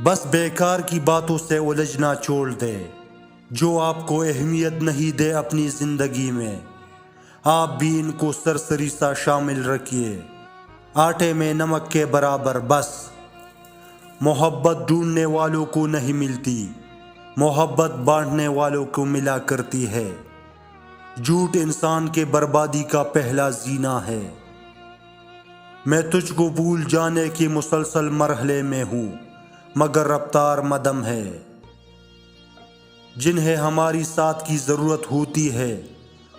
بس بیکار کی باتوں سے الجھنا چھوڑ دے، جو آپ کو اہمیت نہیں دے اپنی زندگی میں، آپ بھی ان کو سرسری سا شامل رکھیے، آٹے میں نمک کے برابر بس۔ محبت ڈھونڈنے والوں کو نہیں ملتی، محبت بانٹنے والوں کو ملا کرتی ہے۔ جھوٹ انسان کے بربادی کا پہلا زینہ ہے۔ میں تجھ کو بھول جانے کے مسلسل مرحلے میں ہوں، مگر رفتار مدم ہے۔ جنہیں ہماری ساتھ کی ضرورت ہوتی ہے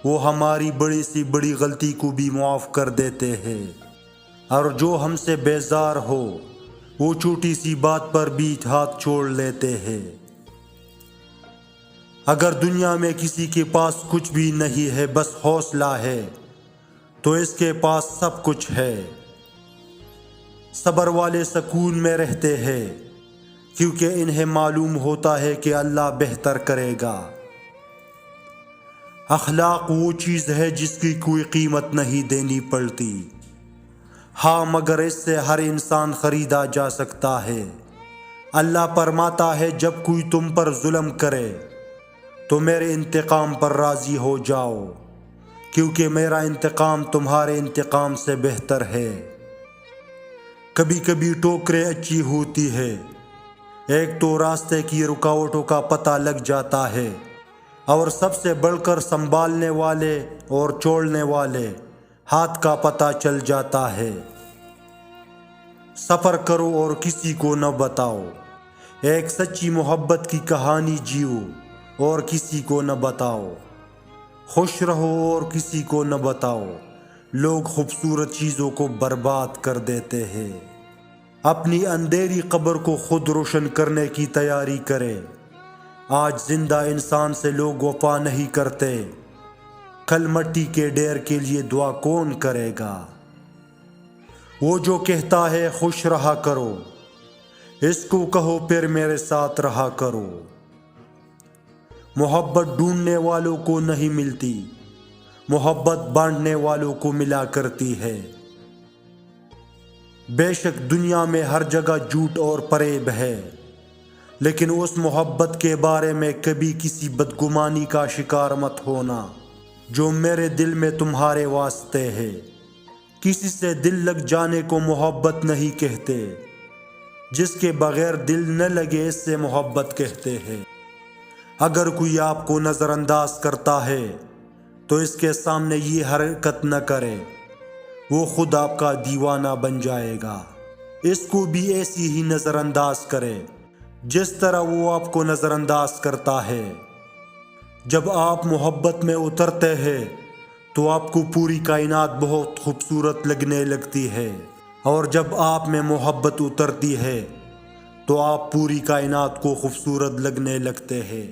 وہ ہماری بڑی سی بڑی غلطی کو بھی معاف کر دیتے ہیں، اور جو ہم سے بیزار ہو وہ چھوٹی سی بات پر بھی ہاتھ چھوڑ لیتے ہیں۔ اگر دنیا میں کسی کے پاس کچھ بھی نہیں ہے، بس حوصلہ ہے، تو اس کے پاس سب کچھ ہے۔ صبر والے سکون میں رہتے ہیں، کیونکہ انہیں معلوم ہوتا ہے کہ اللہ بہتر کرے گا۔ اخلاق وہ چیز ہے جس کی کوئی قیمت نہیں دینی پڑتی، ہاں مگر اس سے ہر انسان خریدا جا سکتا ہے۔ اللہ فرماتا ہے جب کوئی تم پر ظلم کرے تو میرے انتقام پر راضی ہو جاؤ، کیونکہ میرا انتقام تمہارے انتقام سے بہتر ہے۔ کبھی کبھی ٹوکریں اچھی ہوتی ہے، ایک تو راستے کی رکاوٹوں کا پتہ لگ جاتا ہے، اور سب سے بڑھ کر سنبھالنے والے اور چھوڑنے والے ہاتھ کا پتہ چل جاتا ہے۔ سفر کرو اور کسی کو نہ بتاؤ، ایک سچی محبت کی کہانی جیو اور کسی کو نہ بتاؤ۔ خوش رہو اور کسی کو نہ بتاؤ، لوگ خوبصورت چیزوں کو برباد کر دیتے ہیں۔ اپنی اندھیری قبر کو خود روشن کرنے کی تیاری کرے۔ آج زندہ انسان سے لوگ وفا نہیں کرتے، کل مٹی کے ڈھیر کے لیے دعا کون کرے گا؟ وہ جو کہتا ہے خوش رہا کرو، اس کو کہو پھر میرے ساتھ رہا کرو۔ محبت ڈھونڈنے والوں کو نہیں ملتی، محبت بانٹنے والوں کو ملا کرتی ہے۔ بے شک دنیا میں ہر جگہ جھوٹ اور فریب ہے، لیکن اس محبت کے بارے میں کبھی کسی بدگمانی کا شکار مت ہونا جو میرے دل میں تمہارے واسطے ہے۔ کسی سے دل لگ جانے کو محبت نہیں کہتے، جس کے بغیر دل نہ لگے اس سے محبت کہتے ہیں۔ اگر کوئی آپ کو نظر انداز کرتا ہے تو اس کے سامنے یہ حرکت نہ کرے، وہ خود آپ کا دیوانہ بن جائے گا۔ اس کو بھی ایسی ہی نظر انداز کرے جس طرح وہ آپ کو نظر انداز کرتا ہے۔ جب آپ محبت میں اترتے ہیں تو آپ کو پوری کائنات بہت خوبصورت لگنے لگتی ہے، اور جب آپ میں محبت اترتی ہے تو آپ پوری کائنات کو خوبصورت لگنے لگتے ہیں۔